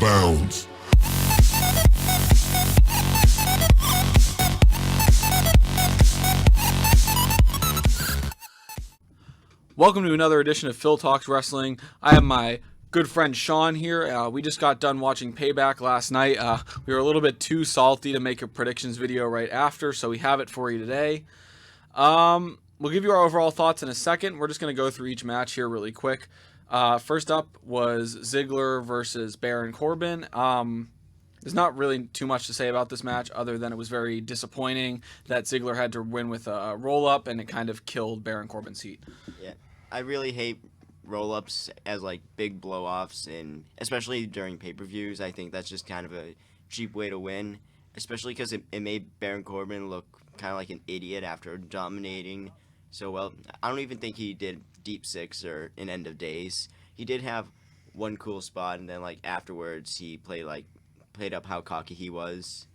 bounds. Welcome to another edition of Phil Talks Wrestling. I have my good friend Sean here. We just got done watching Payback last night. We were a little bit too salty to make a predictions video right after, so we have it for you today. We'll give you our overall thoughts in a second. We're just going to go through each match here really quick. First up was Ziggler versus Baron Corbin. There's not really too much to say about this match other than it was very disappointing that Ziggler had to win with a roll-up, and it kind of killed Baron Corbin's heat. Yeah, I really hate roll-ups as like big blow-offs, and especially during pay-per-views. I think that's just kind of a cheap way to win, especially because it made Baron Corbin look kind of like an idiot after dominating so well. I don't even think he did Deep Six or an End of Days. He did have one cool spot, and then like afterwards he played up how cocky he was.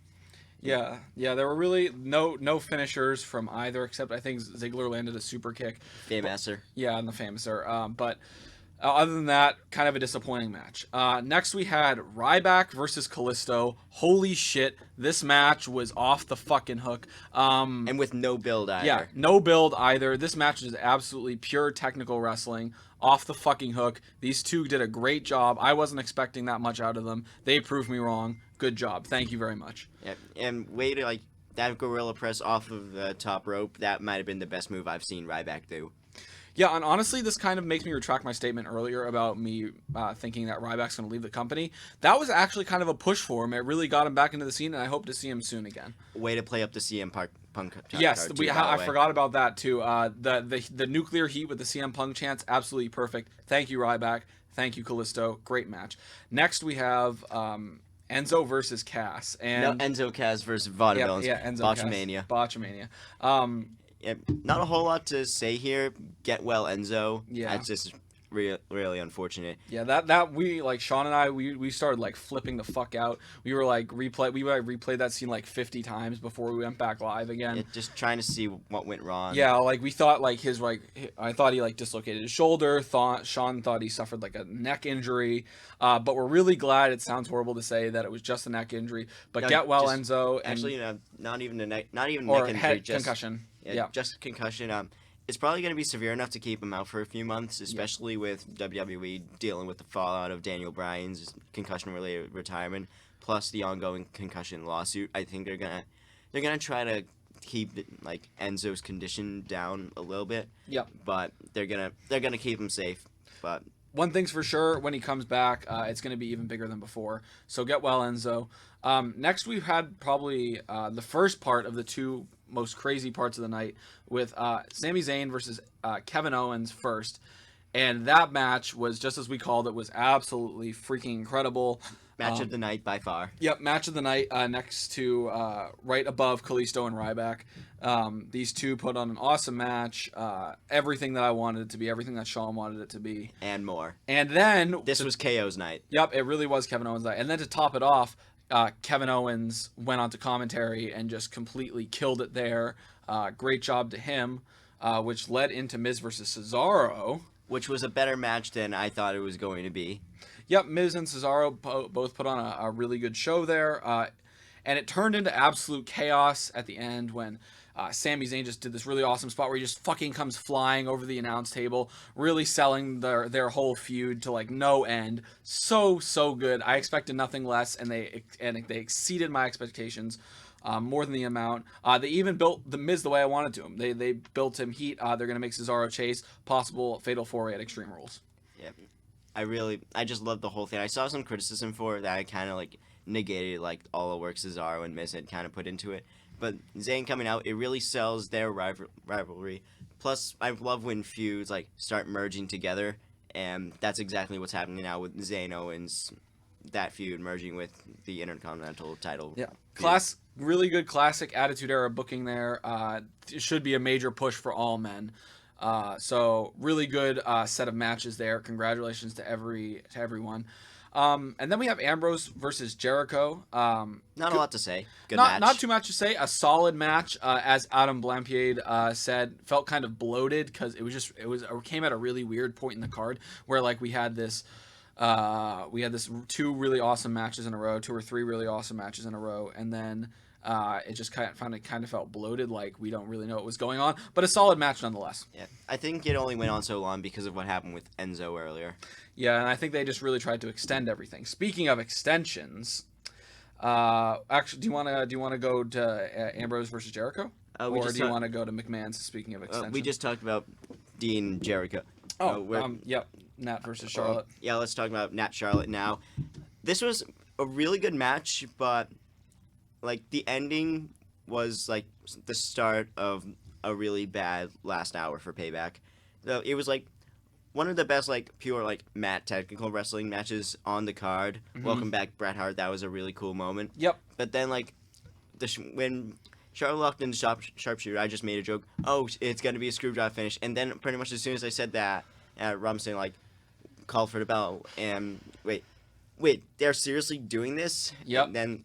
Yeah, there were really no finishers from either, except I think Ziggler landed a super kick. Famouser. Yeah, and the Famouser. But other than that, kind of a disappointing match. Next we had Ryback versus Kalisto. Holy shit, this match was off the fucking hook. And with no build either. Yeah, no build either. This match is absolutely pure technical wrestling. Off the fucking hook. These two did a great job. I wasn't expecting that much out of them. They proved me wrong. Good job. Thank you very much. Yeah, and way to like that gorilla press off of the top rope. That might have been the best move I've seen Ryback do. Yeah, and honestly, this kind of makes me retract my statement earlier about me thinking that Ryback's going to leave the company. That was actually kind of a push for him. It really got him back into the scene, and I hope to see him soon again. Way to play up the CM Punk. Yes, card too, I forgot about that too. The nuclear heat with the CM Punk chants, absolutely perfect. Thank you, Ryback. Thank you, Kalisto. Great match. Next, we have Enzo versus Cass. And Enzo Cass versus Vaudevillains. Yeah, Enzo Botchamania. Botchamania. Yeah, not a whole lot to say here. Get well, Enzo. Yeah. It's just really unfortunate. Yeah, that we like Sean and I we started like flipping the fuck out. We were like replayed that scene like 50 times before we went back live again. Yeah, just trying to see what went wrong. Yeah, like we thought like I thought he like dislocated his shoulder. Sean thought he suffered like a neck injury. But we're really glad. It sounds horrible to say that it was just a neck injury, but No, get well, just, Enzo. And, actually, not even a neck, not even or neck injury, head just concussion. Yeah, just concussion. It's probably going to be severe enough to keep him out for a few months, especially with WWE dealing with the fallout of Daniel Bryan's concussion-related retirement, plus the ongoing concussion lawsuit. I think they're gonna try to keep like Enzo's condition down a little bit. Yep. But they're gonna keep him safe. But one thing's for sure, when he comes back, it's going to be even bigger than before. So get well, Enzo. Next, we've had probably the first part of the two most crazy parts of the night with Sami Zayn versus Kevin Owens first. And that match was, just as we called it, was absolutely freaking incredible. match of the night by far. Yep, match of the night next to right above Kalisto and Ryback. These two put on an awesome match. Everything that I wanted it to be, everything that Sean wanted it to be. And more. And then... This was KO's night. Yep, it really was Kevin Owens' night. And then to top it off, Kevin Owens went on to commentary and just completely killed it there. Great job to him, which led into Miz versus Cesaro. Which was a better match than I thought it was going to be. Yep, Miz and Cesaro both put on a really good show there. And it turned into absolute chaos at the end when Sami Zayn just did this really awesome spot where he just fucking comes flying over the announce table, really selling their whole feud to like no end. So good. I expected nothing less, and they exceeded my expectations. More than the amount. They even built the Miz the way I wanted to him. They built him heat. They're going to make Cesaro chase. Possible fatal four-way at Extreme Rules. Yeah. I just love the whole thing. I saw some criticism for it that I kind of like negated like all the work Cesaro and Miz had kind of put into it. But Zayn coming out, it really sells their rivalry. Plus, I love when feuds like start merging together, and that's exactly what's happening now with Zayn Owens. That feud merging with the Intercontinental title. Yeah. Really good classic Attitude Era booking there. It should be a major push for all men. So really good set of matches there. Congratulations to everyone. And then we have Ambrose versus Jericho. Not a lot to say. Good match. Not too much to say. A solid match, as Adam Blampied said. Felt kind of bloated because it came at a really weird point in the card where like we had this We had this two really awesome matches in a row, two or three really awesome matches in a row, and then it just kind of felt bloated, like we don't really know what was going on, but a solid match nonetheless. Yeah, I think it only went on so long because of what happened with Enzo earlier. Yeah, and I think they just really tried to extend everything. Speaking of extensions, actually, do you want to go to Ambrose versus Jericho, or do you want to go to McMahon's? Speaking of extensions, we just talked about Dean Jericho. Yep, Nat versus Charlotte. Yeah, let's talk about Nat Charlotte now. This was a really good match, but like the ending was like the start of a really bad last hour for Payback. So it was like one of the best like pure like mat technical wrestling matches on the card. Mm-hmm. Welcome back, Bret Hart. That was a really cool moment. Yep. But then like when Charlotte locked in the sharpshooter, I just made a joke. Oh, it's gonna be a screwdriver finish. And then pretty much as soon as I said that, Robinson like called for the bell. And wait, they're seriously doing this? Yep. And then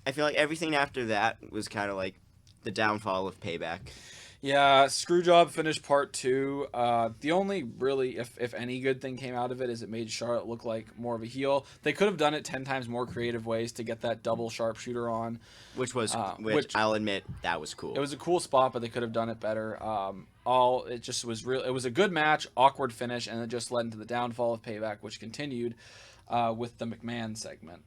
I feel like everything after that was kind of like the downfall of Payback. Yeah, Screwjob finished part 2. The only really, if any good thing came out of it is it made Charlotte look like more of a heel. They could have done it 10 times more creative ways to get that double sharpshooter on. Which I'll admit, that was cool. It was a cool spot, but they could have done it better. It just was real. It was a good match, awkward finish, and it just led into the downfall of Payback, which continued with the McMahon segment.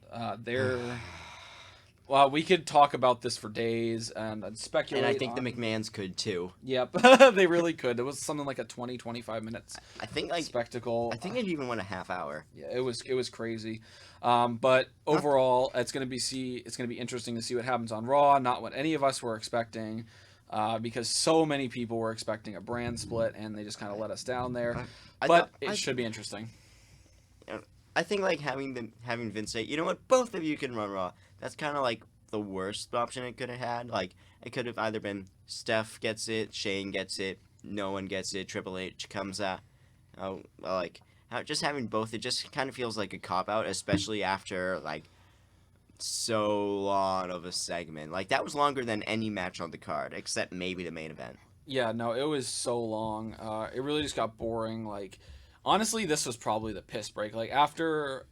Well, we could talk about this for days and speculate. And I think the McMahons could too. Yep, they really could. It was something like a 25 minutes. I think like spectacle. I think it even went a half hour. Yeah, it was crazy. But overall, it's gonna be interesting to see what happens on Raw. Not what any of us were expecting, because so many people were expecting a brand split, and they just kind of let us down there. It should be interesting. I think like having Vince say, you know what, both of you can run Raw. That's kind of like the worst option it could have had. Like it could have either been Steph gets it, Shane gets it, no one gets it, Triple H comes out. Just having both, it just kind of feels like a cop out, especially after like so long of a segment. Like that was longer than any match on the card, except maybe the main event. Yeah, no, it was so long. It really just got boring. Like. Honestly, this was probably the piss break. Like after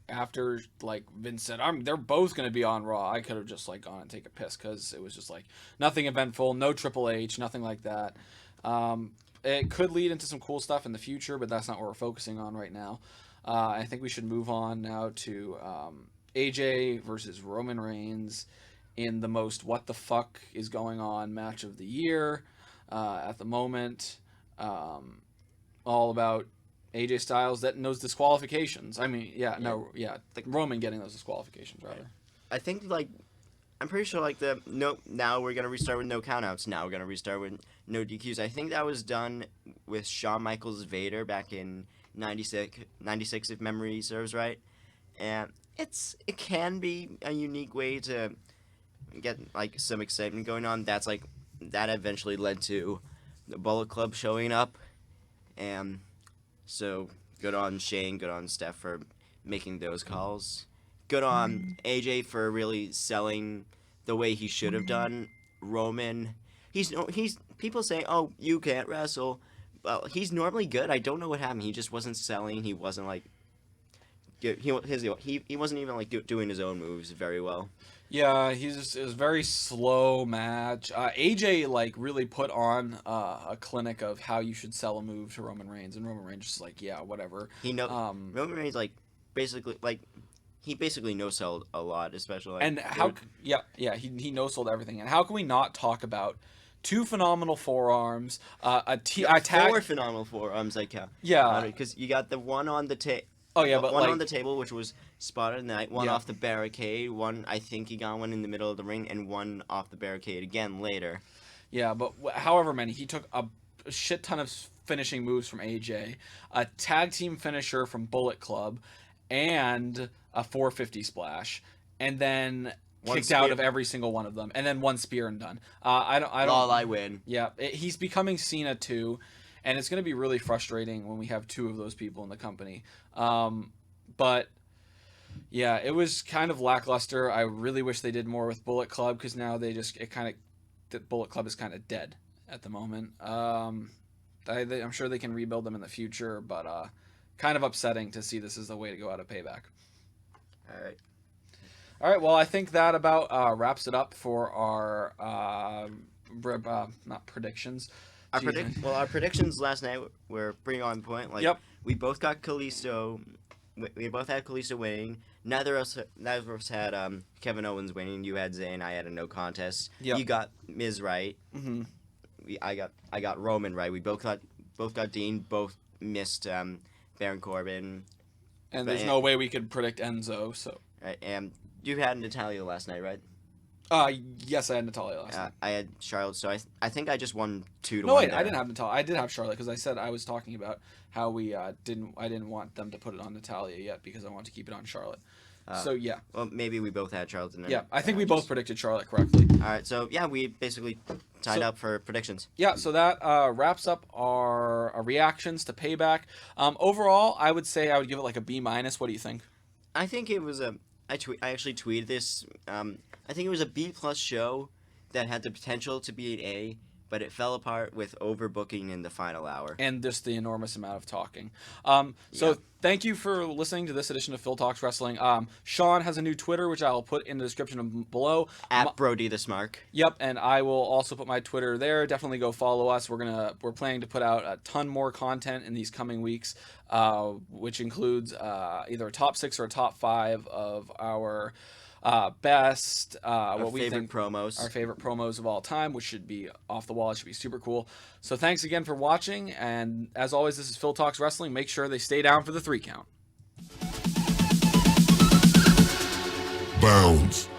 like Vince said, they're both gonna be on Raw. I could have just like gone and take a piss because it was just like nothing eventful, no Triple H, nothing like that. It could lead into some cool stuff in the future, but that's not what we're focusing on right now. I think we should move on now to AJ versus Roman Reigns in the most what the fuck is going on match of the year at the moment. All about AJ Styles that knows disqualifications. I mean, Roman getting those disqualifications rather. I think like I'm pretty sure like now we're gonna restart with no countouts. Now we're gonna restart with no DQs. I think that was done with Shawn Michaels Vader back in 96 if memory serves right, and it can be a unique way to get like some excitement going on. That eventually led to the Bullet Club showing up, and. So, good on Shane, good on Steph for making those calls. Good on AJ for really selling the way he should have done. Roman, he's people say, "Oh, you can't wrestle." Well, he's normally good. I don't know what happened. He just wasn't selling. He wasn't like he wasn't even like doing his own moves very well. Yeah, it was a very slow match. AJ like really put on a clinic of how you should sell a move to Roman Reigns, and Roman Reigns just like, yeah, whatever. Roman Reigns like basically like he basically no sold a lot, especially like, and how he no sold everything. And how can we not talk about two phenomenal forearms, four phenomenal forearms I count. Yeah, because you got the one on the table. Oh yeah, but one like, on the table, which was spotted night. One off the barricade. One, I think he got one in the middle of the ring, and one off the barricade again later. Yeah, but however many, he took a shit ton of finishing moves from AJ, a tag team finisher from Bullet Club, and a 450 splash, and then kicked out of every single one of them, and then one spear and done. I win. Yeah, he's becoming Cena too. And it's going to be really frustrating when we have two of those people in the company. But, yeah, it was kind of lackluster. I really wish they did more with Bullet Club because now the Bullet Club is kind of dead at the moment. I'm sure they can rebuild them in the future, but kind of upsetting to see this as the way to go out of Payback. All right. All right, well, I think that about wraps it up for our not predictions. Our predictions last night were pretty on point. Like, Yep. we both got Kalisto. We both had Kalisto winning. Neither of us had Kevin Owens winning. You had Zayn. I had a no contest. Yep. You got Miz right. Mm-hmm. I got Roman right. We both got Dean. Both missed Baron Corbin. And there's no way we could predict Enzo. So. Right, and you had Natalia last night, right? Yes, I had Natalia last night. I had Charlotte, so I think I just won 2-1. No, wait, there. I didn't have Natalia. I did have Charlotte because I said I was talking about how we I didn't want them to put it on Natalia yet because I wanted to keep it on Charlotte. So yeah. Well, maybe we both had Charlotte. Yeah, I think we both predicted Charlotte correctly. All right, so yeah, we basically tied up for predictions. Yeah, so that wraps up our reactions to Payback. Overall, I would say I would give it like a B-. What do you think? I think it was I actually tweeted this. I think it was a B+ show that had the potential to be an A, but it fell apart with overbooking in the final hour. And just the enormous amount of talking. Thank you for listening to this edition of Phil Talks Wrestling. Sean has a new Twitter, which I'll put in the description below. At Brody the Smark. Yep, and I will also put my Twitter there. Definitely go follow us. We're planning to put out a ton more content in these coming weeks, which includes either a top 6 or a top 5 of our best what we think promos, our favorite promos of all time, which should be off the wall. It should be super cool. So thanks again for watching, and as always, this is Phil Talks Wrestling. Make sure they stay down for the 3 count. Bounds.